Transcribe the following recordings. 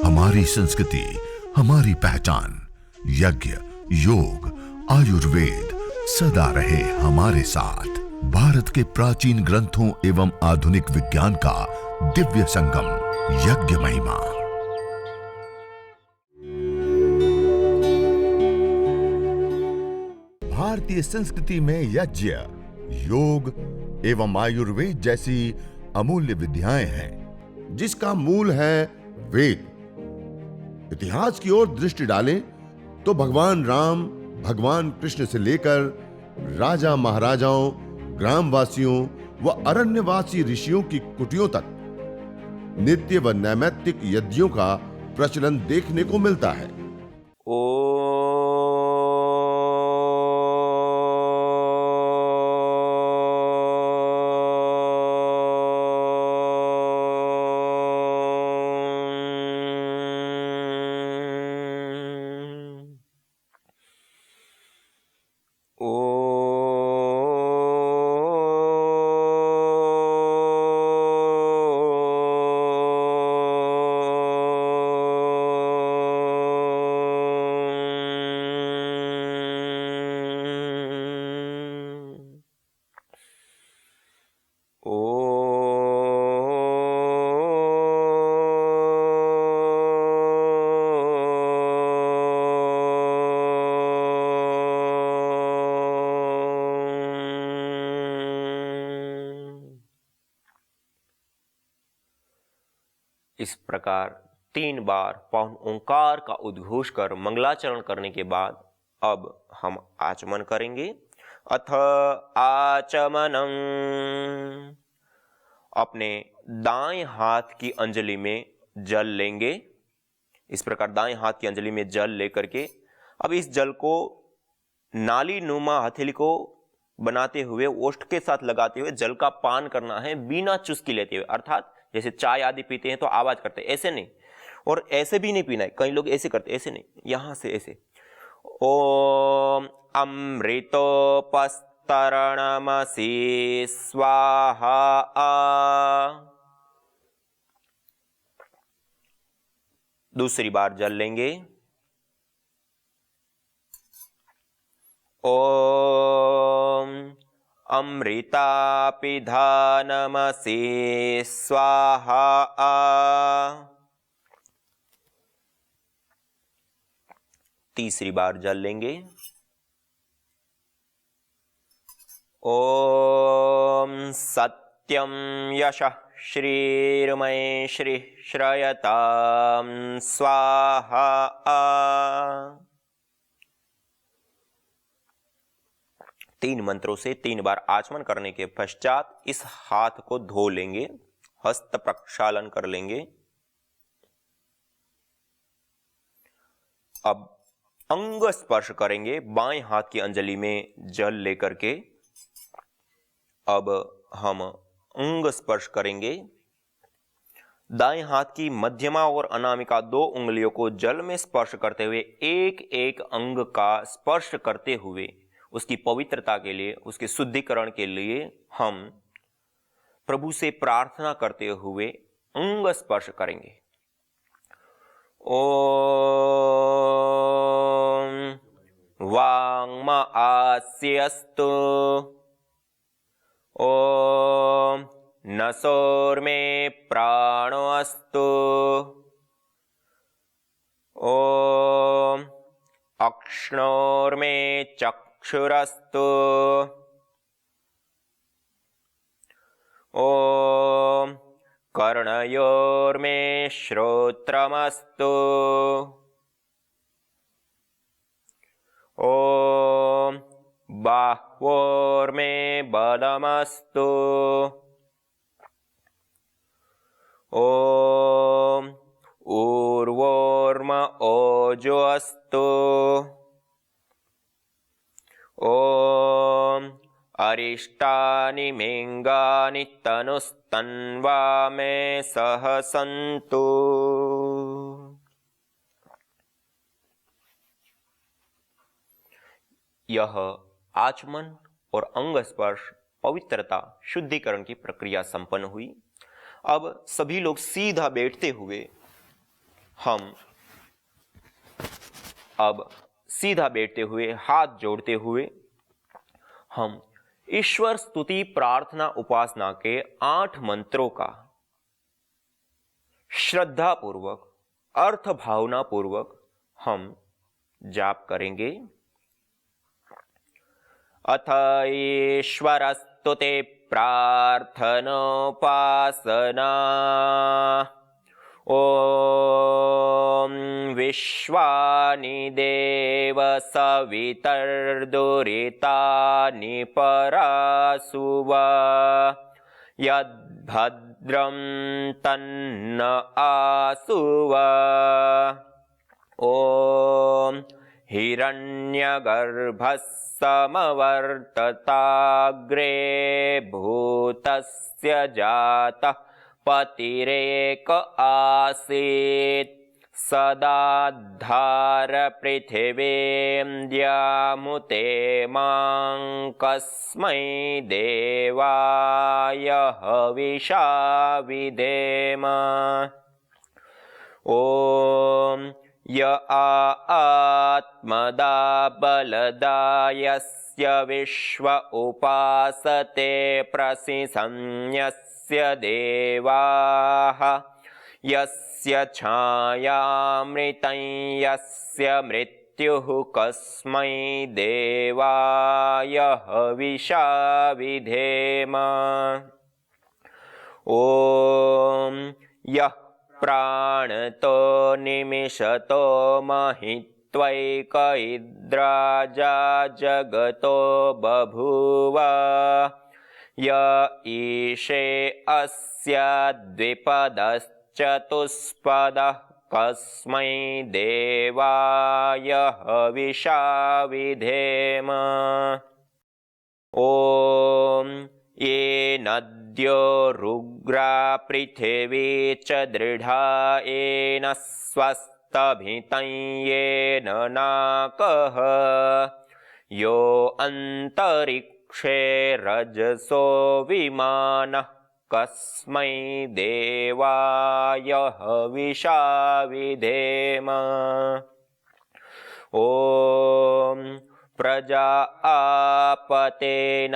हमारी संस्कृति, हमारी पहचान। यज्ञ, योग, आयुर्वेद सदा रहे हमारे साथ। भारत के प्राचीन ग्रंथों एवं आधुनिक विज्ञान का दिव्य संगम, यज्ञ महिमा। भारतीय संस्कृति में यज्ञ, योग एवं आयुर्वेद जैसी अमूल्य विद्याएं हैं, जिसका मूल है वेद। इतिहास की ओर दृष्टि डालें तो भगवान राम, भगवान कृष्ण से लेकर राजा महाराजाओं, ग्रामवासियों व अरण्यवासी ऋषियों की कुटियों तक नित्य व नैमित्तिक यज्ञों का प्रचलन देखने को मिलता है। इस प्रकार 3 बार पौन ओंकार का उद्घोष कर मंगलाचरण करने के बाद अब हम आचमन करेंगे। अथ आचमनम। अपने दाएं हाथ की अंजलि में जल लेंगे। इस प्रकार दाएं हाथ की अंजलि में जल लेकर के अब इस जल को नाली नुमा हथेली को बनाते हुए ओष्ठ के साथ लगाते हुए जल का पान करना है, बिना चुस्की लेते हुए। अर्थात जैसे चाय आदि पीते हैं तो आवाज करते हैं, ऐसे नहीं। और ऐसे भी नहीं पीना है, कई लोग ऐसे करते, ऐसे नहीं, यहां से ऐसे। ओम अमृतोपस्तरणमसि स्वाहा। दूसरी बार जल लेंगे। ओम अमृतापिधानमसि स्वाहा। तीसरी बार जल लेंगे। ओम सत्यम यशः श्रीर्मय श्री श्रयताम स्वाहा। तीन मंत्रों से 3 बार आचमन करने के पश्चात इस हाथ को धो लेंगे, हस्त प्रक्षालन कर लेंगे। अब अंग स्पर्श करेंगे बाएं हाथ की अंजलि में जल लेकर के। अब हम अंग स्पर्श करेंगे। दाएं हाथ की मध्यमा और अनामिका 2 उंगलियों को जल में स्पर्श करते हुए एक एक अंग का स्पर्श करते हुए उसकी पवित्रता के लिए, उसके शुद्धिकरण के लिए हम प्रभु से प्रार्थना करते हुए अंग स्पर्श करेंगे। ओम वांग्म आस्यस्तु। ओम नसोर्मे प्राणो अस्तु। ओम अक्ष्णोर्मे चक्षुरस्तु। ओम कर्णयोर्मे श्रोत्रमस्तु। ओम बाह्वोर्मे बलमस्तु। ओम ऊर्वोर्म ओजो अस्तु। ओम अरिष्टानि मेंगानि तनुस्तन्वा मे सह सन्तु। यह आचमन और अंग स्पर्श पवित्रता शुद्धिकरण की प्रक्रिया संपन्न हुई। अब सभी लोग सीधा बैठते हुए हम अब सीधा बैठते हुए, हाथ जोड़ते हुए, हम ईश्वर स्तुति प्रार्थना उपासना के 8 मंत्रों का श्रद्धा पूर्वक, अर्थ भावना पूर्वक हम जाप करेंगे। अथ ईश्वरस्तुते प्रार्थनोपासना। ओम विश्वानि देव सवितर्दुरितानि परासुव यद्भद्रं तन्न आसुव। ओम हिरण्यगर्भः समवर्तताग्रे भूतस्य जातः पतिरेक आसीत् सदाधार पृथिवीं द्यामुते मां कस्मै देवाय हविषा विधेम। ओम य आत्मदा बलदा यस्य विश्व उपासते प्रसिंहन्यस्य देवाः यस्य छायामृतं यस्य मृत्युः कस्मै देवाय हविषा विधेम। ॐ यः प्राणतो निमिषतो महित्वैक इद्राजा जगतो बभूव य ईशे अस्य द्विपदश्चतुष्पदः कस्मै देवाय हविषा विधेम। ॐ ये नद्यो रुग्रा पृथिवी च दृढा येन स्वस्तभितं येन नाकः यो अन्तरिक्षे रजसो विमानः कस्मै देवाय हविषा विधेम। ॐ प्रजा आपतेन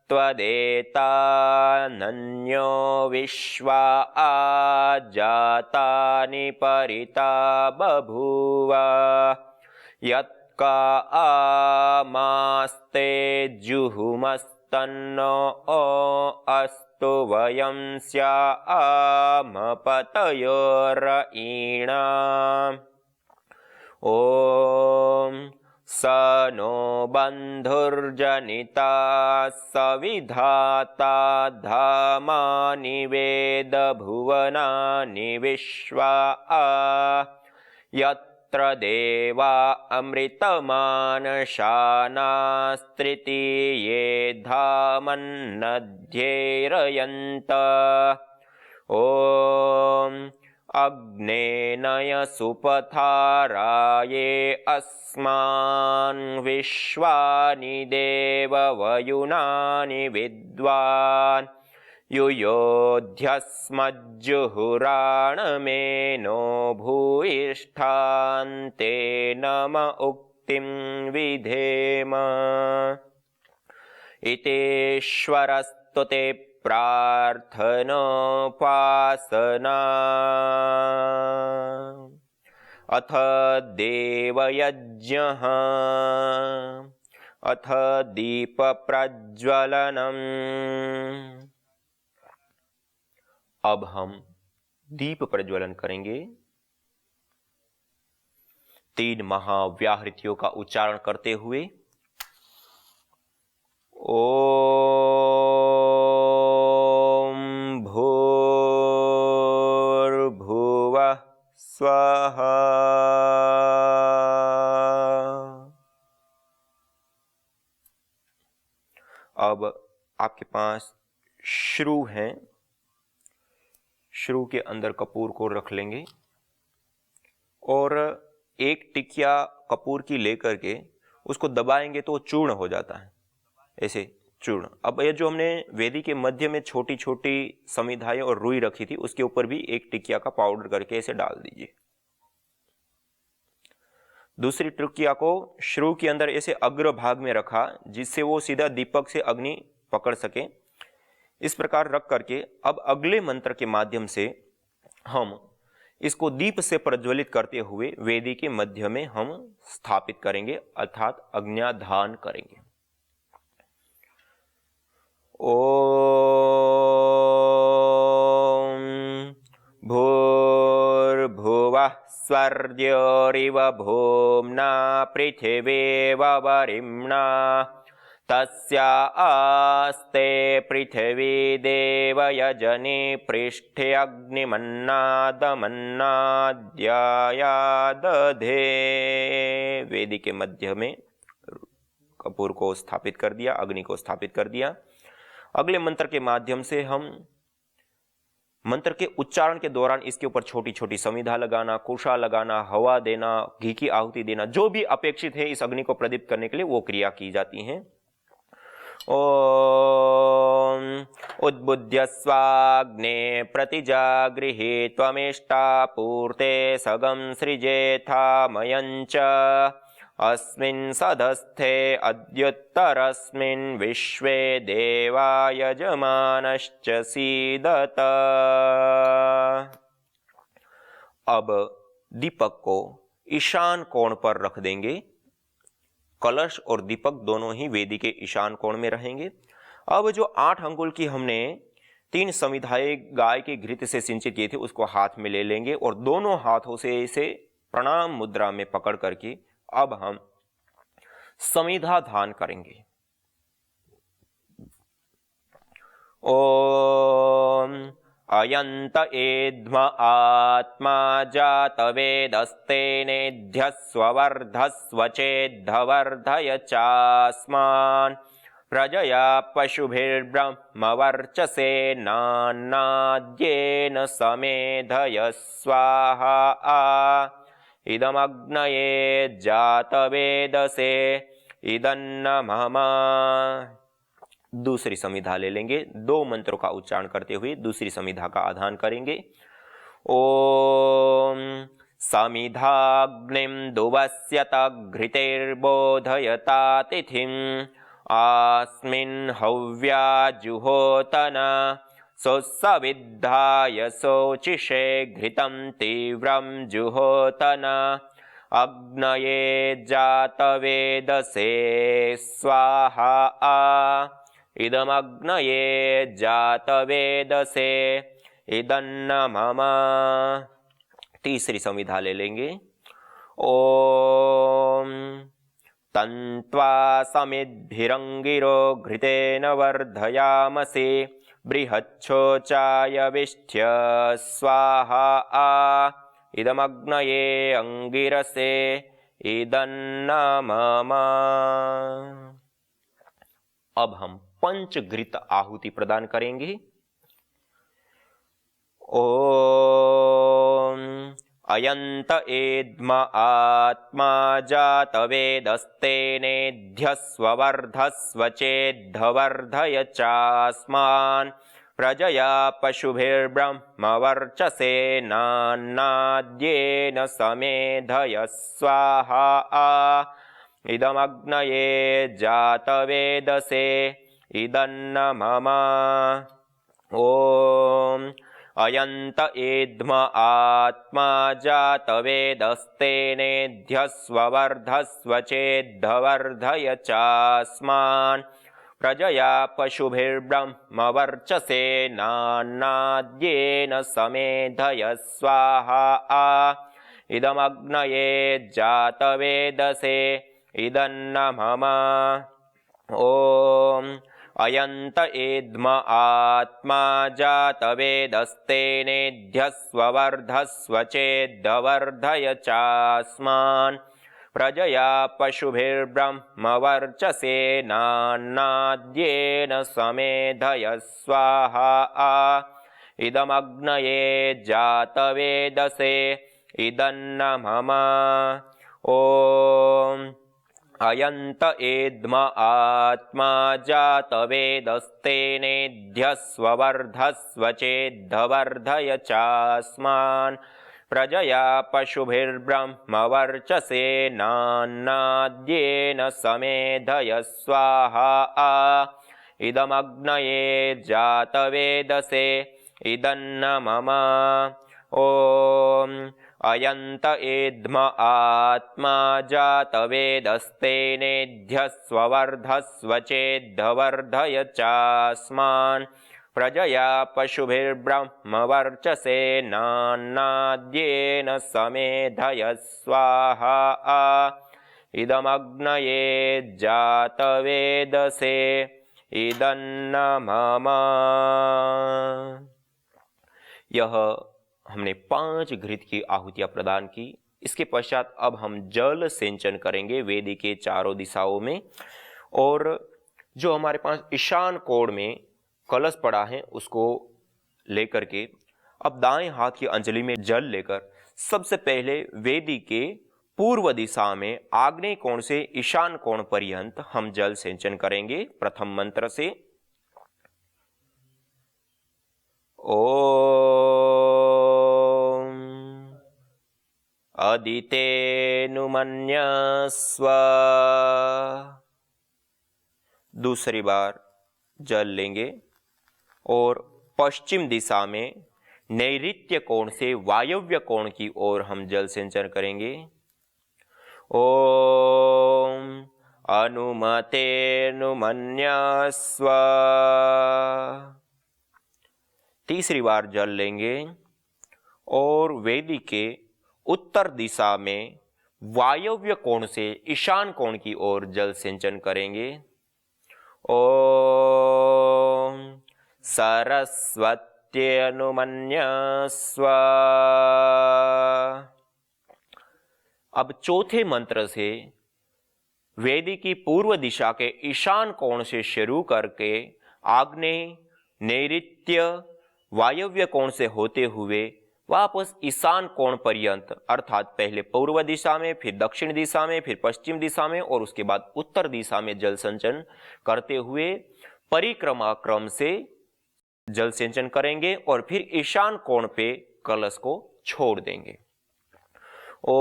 त्वदेतानन्यो विश्वा आजातानि परिता बभूव यत्का आमास्ते जुहुमस्तन्नो अस्तु वयं स्यामपतयोरयीणाम्। ॐ स नो बन्धुर्जनिता सविधाता धामानि वेद भुवनानि विश्वा यत्र देवा अमृतमानशानास्त्रितीये धामन्नध्येरयन्त। ॐ अग्नेनय सुपथाराये अस्मान् विश्वानि देववयुनानि विद्वान् युयोध्यस्मज्जुहुराणमेनो भूयिष्ठान्ते नम उक्तिं विधेम। इतेश्वरस्तुते प्रार्थनोपासना। अथ देवयज्ञः। अथ दीप प्रज्वलनम्। अब हम दीप प्रज्वलन करेंगे। 3 महाव्याहृतियों का उच्चारण करते हुए ओम भूर्भुवः स्वः। अब आपके पास श्रु है, श्रु के अंदर कपूर को रख लेंगे और एक टिकिया कपूर की लेकर के उसको दबाएंगे तो चूर्ण हो जाता है, ऐसे चूर्ण। अब ये जो हमने वेदी के मध्य में छोटी छोटी समिधाएं और रुई रखी थी उसके ऊपर भी एक टिकिया का पाउडर करके ऐसे डाल दीजिए। दूसरी ट्रुकिया को श्रु के अंदर ऐसे अग्र भाग में रखा जिससे वो सीधा दीपक से अग्नि पकड़ सके। इस प्रकार रख करके अब अगले मंत्र के माध्यम से हम इसको दीप से प्रज्वलित करते हुए वेदी के मध्य में हम स्थापित करेंगे अर्थात अग्न्याधान करेंगे। ओम भूर्भुवः स्वर्योरिव भूम्ना पृथिवीव वरिम्णा तस्या आस्ते पृथिवी देव यजनि पृष्ठे अग्निमन्नादमन्नाद्याया दधे। वेदी के मध्य में कपूर को स्थापित कर दिया, अग्नि को स्थापित कर दिया। अगले मंत्र के माध्यम से हम मंत्र के उच्चारण के दौरान इसके ऊपर छोटी छोटी समिधा लगाना, कुशा लगाना, हवा देना, घी की आहुति देना, जो भी अपेक्षित है इस अग्नि को प्रदीप्त करने के लिए वो क्रिया की जाती है। ओम उद्बुद्ध्य स्वाग्ने प्रतिजागृहे त्वमेष्टा पूर्ते सगं सृजेथा मयञ्च अस्मिन् सदस्थे अद्युत्तरस्मिन् विश्वे देवा यजमानश्च सीदत। अब दीपक को ईशान कोण पर रख देंगे। कलश और दीपक दोनों ही वेदी के ईशान कोण में रहेंगे। अब जो 8 अंगुल की हमने 3 समिधाएं गाय के घृत से सिंचित किए थे उसको हाथ में ले लेंगे और दोनों हाथों से इसे प्रणाम मुद्रा में पकड़ करके अब हम समिधा धान करेंगे। ओम अयंत एध्म आत्मा जातवेदस्तेनेध्यस्वर्धस्वचेद्धवर्धय चास्मान् प्रजया पशुभिर्ब्रह्मवर्चसे नान्नाद्येन समेधय स्वाहा इदमग्नये जातवेदसे इदन्न मम। दूसरी समिधा ले लेंगे। 2 मंत्रों का उच्चारण करते हुए दूसरी समिधा का आधान करेंगे। ओम समिधाग्निं दुवस्यत घृतेर्बोधयता तिथिम् आस्मिन् हव्या जुहोतन सोत्सविद्धाय शोचिषे घृतं तीव्रं जुहोतन अग्नये जातवेदसे स्वाहा इदमग्नये जातवेदसे इदन्न मम। तीसरी समिधा ले लेंगे। ओम तन्त्वा समिद्भिरंगिरो घृतेन वर्धयामसे बृहच्छोचाय विष्ठ्य स्वाहा इदमग्नये अंगिरसे इदन्न मम। अब हम पंचघृत आहुति प्रदान करेंगे। ओम अयंत एध्म आत्मा जातवेदस्तेनेध्यस्वर्धस्वचेद्धवर्धय चास्मान् प्रजया पशुभिर्ब्रह्मवर्चसे नान्नाद्येन समेधय स्वाहा इदमग्नये जातवेदसे इदन्न मम। ओम अयंत एध्म आत्मा जातवेदस्तेनेध्यस्वर्धस्वचेद्धवर्धय चास्मान् प्रजया पशुभिर्ब्रह्मवर्चसे नान्नाद्येन समेधय स्वाहा इदमग्नये जातवेदसे इदन्न मम। ओम अयंत एध्म आत्मा जातवेदस्तेनेध्यस्वर्धस्वचेद्धवर्धय चास्मान् प्रजया पशुभिर्ब्रह्मवर्चसे नान्नाद्येन समेधय स्वाहा इदमग्नये जातवेदसे इदन्न मम। ओम अयंत एध्म आत्मा जातवेदस्तेनेध्यस्वर्धस्वचेद्धवर्धय चास्मान् प्रजया पशुभिर्ब्रह्मवर्चसे नान्नाद्येन समेधय स्वाहा इदमग्नये जातवेदसे इदन्न मम ॐ अयन्त एध्म आत्मा जातवेदस्तेनेध्यस्ववर्धस्व चेद्धवर्धय चास्मान् प्रजया पशुभिर्ब्रह्मवर्चसे नान्नाद्येन समेधय स्वाहा इदमग्नये जातवेदसे इदन्न मम। यह हमने 5 घृत की आहुतियां प्रदान की। इसके पश्चात अब हम जल सिंचन करेंगे वेदी के चारों दिशाओं में, और जो हमारे पास ईशान कोण में कलश पड़ा है उसको लेकर के अब दाएं हाथ की अंजलि में जल लेकर सबसे पहले वेदी के पूर्व दिशा में आग्नेय कोण से ईशान कोण पर्यंत हम जल सिंचन करेंगे। प्रथम मंत्र से ओम अदितेनुमन्यस्व। दूसरी बार जल लेंगे और पश्चिम दिशा में नैऋत्य कोण से वायव्य कोण की ओर हम जल सिंचन करेंगे। ओम अनुमतेनुमन्यस्व। तीसरी बार जल लेंगे और वेदी के उत्तर दिशा में वायव्य कोण से ईशान कोण की ओर जल सिंचन करेंगे। ओम सरस्वत्यनुमन्यस्व। अब चौथे मंत्र से वेदी की पूर्व दिशा के ईशान कोण से शुरू करके आग्नेय, नैऋत्य, वायव्य कोण से होते हुए वापस ईशान कोण पर्यंत, अर्थात पहले पूर्व दिशा में, फिर दक्षिण दिशा में, फिर पश्चिम दिशा में और उसके बाद उत्तर दिशा में जल सिंचन करते हुए परिक्रमा क्रम से जल सिंचन करेंगे और फिर ईशान कोण पे कलश को छोड़ देंगे। ओम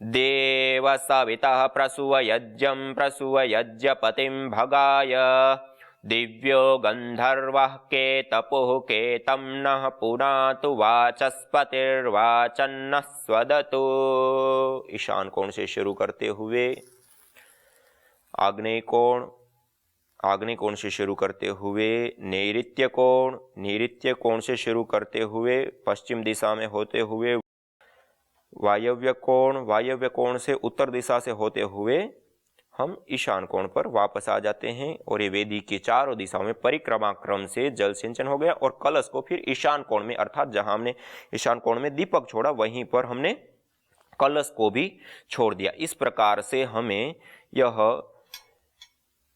देव सवितः प्रसूवयज्ञं प्रसूवयज्ञपतिं भगाय दिव्यो गंधर्वः केतपुः केतं नः पुनातु वाचस्पतिर्वाचन्नः स्वदतु। ईशान कोण से शुरू करते हुए आग्नेय कोण से शुरू करते हुए नैऋत्य कोण से शुरू करते हुए पश्चिम दिशा में होते हुए वायव्य कोण से उत्तर दिशा से होते हुए हम ईशान कोण पर वापस आ जाते हैं और ये वेदी के चारों दिशाओं में परिक्रमा क्रम से जल सिंचन हो गया और कलश को फिर ईशान कोण में, अर्थात जहां हमने ईशान कोण में दीपक छोड़ा वहीं पर हमने कलश को भी छोड़ दिया। इस प्रकार से हमें यह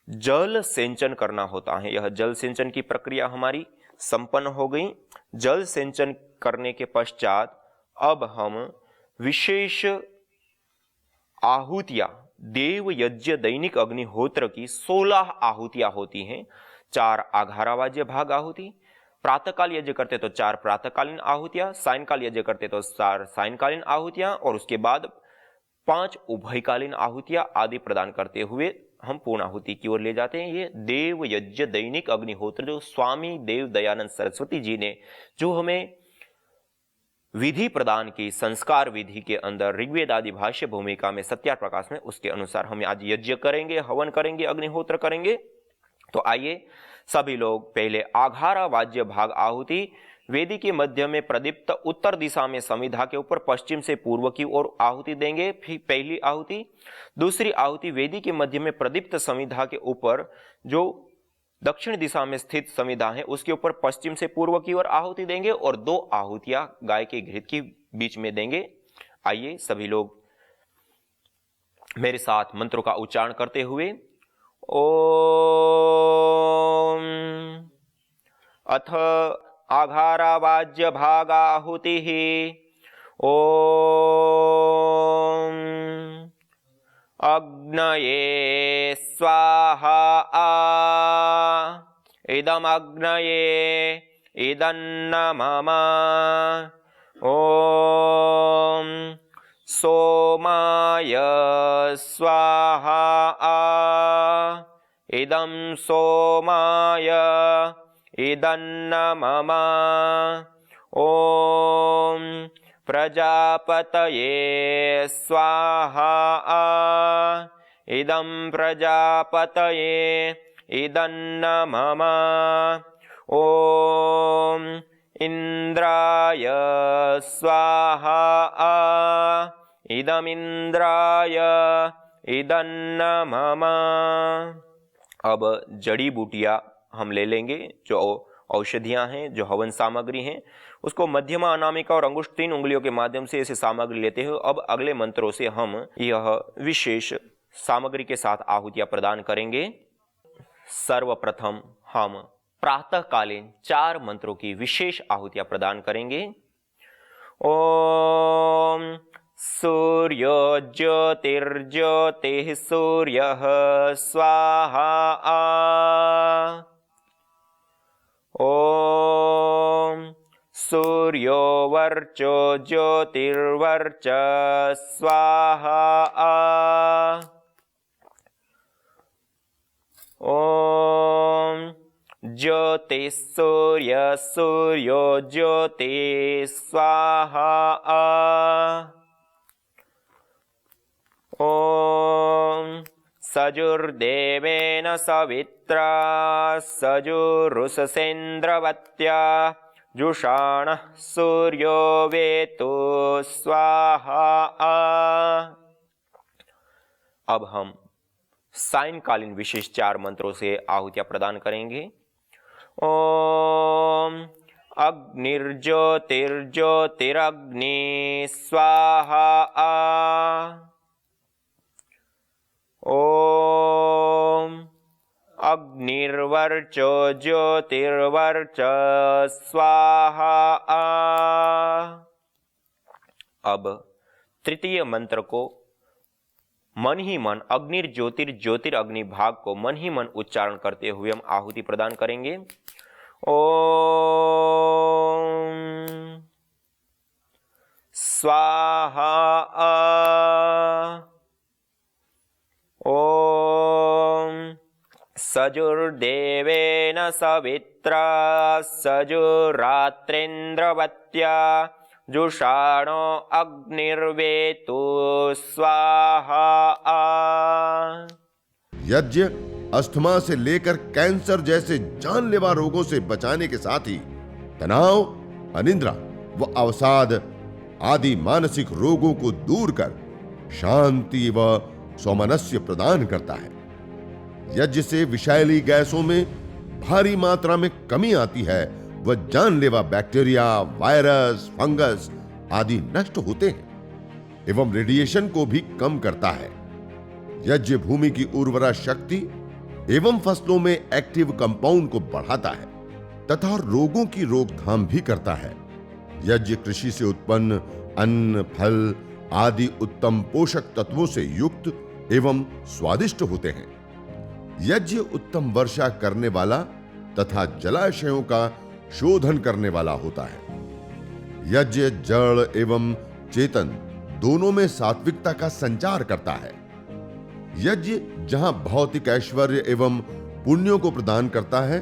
जल सिंचन करना होता है। यह जल सिंचन की प्रक्रिया हमारी संपन्न हो गई। जल सिंचन करने के पश्चात अब हम विशेष आहुतियां, देव यज्ञ दैनिक अग्निहोत्र की 16 आहुतियां होती हैं। 4 आघारावाज्य भाग आहुति, प्रातःकाल यज्ञ करते तो 4 प्रातःकालीन आहुतियां, सायंकाल यज्ञ करते तो 4 सायंकालीन आहुतियां और उसके बाद 5 उभयकालीन आहुतियां आदि प्रदान करते हुए हम पूर्णाहुति की ओर ले जाते हैं। ये देव यज्ञ दैनिक अग्निहोत्र जो स्वामी देव दयानंद सरस्वती जी ने जो हमें विधि प्रदान की, संस्कार विधि के अंदर ऋग्वेद आदि भाष्य भूमिका में सत्यार प्रकाश में, उसके अनुसार हम आज यज्ञ करेंगे, हवन करेंगे, अग्निहोत्र करेंगे। तो आइए सभी लोग पहले आघारा वाज्य भाग आहुति वेदी के मध्य में प्रदीप्त उत्तर दिशा में समिधा के ऊपर पश्चिम से पूर्व की ओर आहुति देंगे। फिर पहली आहुति। दूसरी आहुति वेदी के मध्य में प्रदीप्त समिधा के ऊपर जो दक्षिण दिशा में स्थित समिधा है उसके ऊपर पश्चिम से पूर्व की ओर आहुति देंगे और 2 आहुतियां गाय के घृत के बीच में देंगे। आइए सभी लोग मेरे साथ मंत्रों का उच्चारण करते हुए ओम अथ आघारावाज्य भागाहुतिः ओम अग्नये स्वाहा इदमग्नये इदन्न मम ॐ सोमाय स्वाहा इदं सोमाय इदन्न मम ॐ प्रजापतये स्वाहा इदं प्रजापतये इदन्न मम ॐ इंद्राय स्वाहा इदमिंद्राय इदन्न मम। अब जड़ी बूटियां हम ले लेंगे, जो औषधियां हैं, जो हवन सामग्री हैं, उसको मध्यमा, अनामिका और अंगुष्ठ 3 उंगलियों के माध्यम से ऐसे सामग्री लेते हुए अब अगले मंत्रों से हम यह विशेष सामग्री के साथ आहुतियां प्रदान करेंगे। सर्वप्रथम हम प्रातःकालीन 4 मंत्रों की विशेष आहुतियां प्रदान करेंगे। ओम सूर्यो ज्योतिर्ज्योतिः सूर्यः स्वाहा ओम सूर्यो वर्चो ज्योतिर्वर्च स्वाहा ओम ज्योति सूर्य सूर्यो ज्योति स्वाहा ओम सजुर्देवेन सवित्रा सजुरुषसेन्द्रवत्या जुषाणः सूर्यो वेतु स्वाहा। अब हम सायंकालीन विशेष 4 मंत्रों से आहुतियां प्रदान करेंगे। ओम अग्निर्ज्योतिर्ज्योतिरग्नि स्वाहा ओम अग्निर्वर्चो ज्योतिर्वर्च स्वाहा। अब तृतीय मंत्र को मन ही मन अग्निर्ज्योतिर्ज्योतिरग्नि भाग को मन ही मन उच्चारण करते हुए हम आहुति प्रदान करेंगे। ओम स्वाहा ओम सजुर्देवेन सवित्रा सजुरात्रेन्द्रवत्या जुषाणो अग्निर्वेतु स्वाहा। यज्ञ अस्थमा से लेकर कैंसर जैसे जानलेवा रोगों से बचाने के साथ ही तनाव, अनिद्रा व अवसाद आदि मानसिक रोगों को दूर कर शांति व सौमनस्य प्रदान करता है। यज्ञ से विषैली गैसों में भारी मात्रा में कमी आती है व जानलेवा बैक्टीरिया, वायरस, फंगस आदि नष्ट होते हैं एवं रेडिएशन को भी कम करता है। यज्ञ भूमि की उर्वरा शक्ति एवं फसलों में एक्टिव कंपाउंड को बढ़ाता है तथा रोगों की रोकथाम भी करता है। यज्ञ कृषि से उत्पन्न अन्न, फल आदि उत्तम पोषक तत्वों से युक्त एवं स्वादिष्ट होते हैं। यज्ञ उत्तम वर्षा करने वाला तथा जलाशयों का शोधन करने वाला होता है। यज्ञ जड़ एवं चेतन दोनों में सात्विकता का संचार करता है। यज्ञ जहां भौतिक ऐश्वर्य एवं पुण्यों को प्रदान करता है,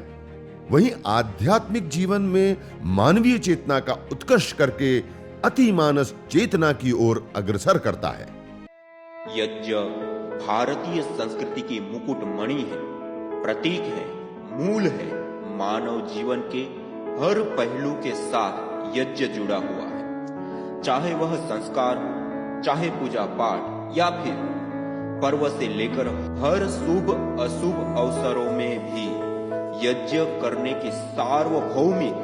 वहीं आध्यात्मिक जीवन में मानवीय चेतना का उत्कर्ष करके अतिमानस चेतना की ओर अग्रसर करता है। यज्ञ भारतीय संस्कृति की मुकुट मणि है, प्रतीक है, मूल है। मानव जीवन के हर पहलू के साथ यज्ञ जुड़ा हुआ है, चाहे वह संस्कार हो, चाहे पूजा पाठ या फिर पर्व से लेकर हर शुभ अशुभ अवसरों में भी यज्ञ करने की सार्वभौमिक,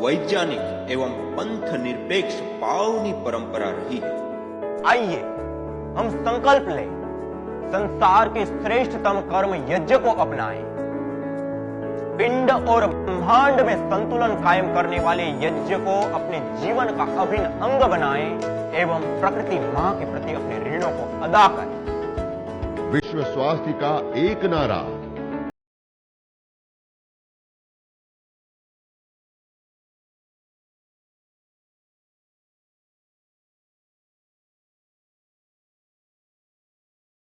वैज्ञानिक एवं पंथ निरपेक्ष पावनी परंपरा रही है। आइए हम संकल्प लें, संसार के श्रेष्ठतम कर्म यज्ञ को अपनाएं। पिंड और ब्रह्मांड में संतुलन कायम करने वाले यज्ञ को अपने जीवन का अभिन्न अंग बनाएं एवं प्रकृति मां के प्रति अपने ऋणों को अदा करें। विश्व स्वास्थ्य का एक नारा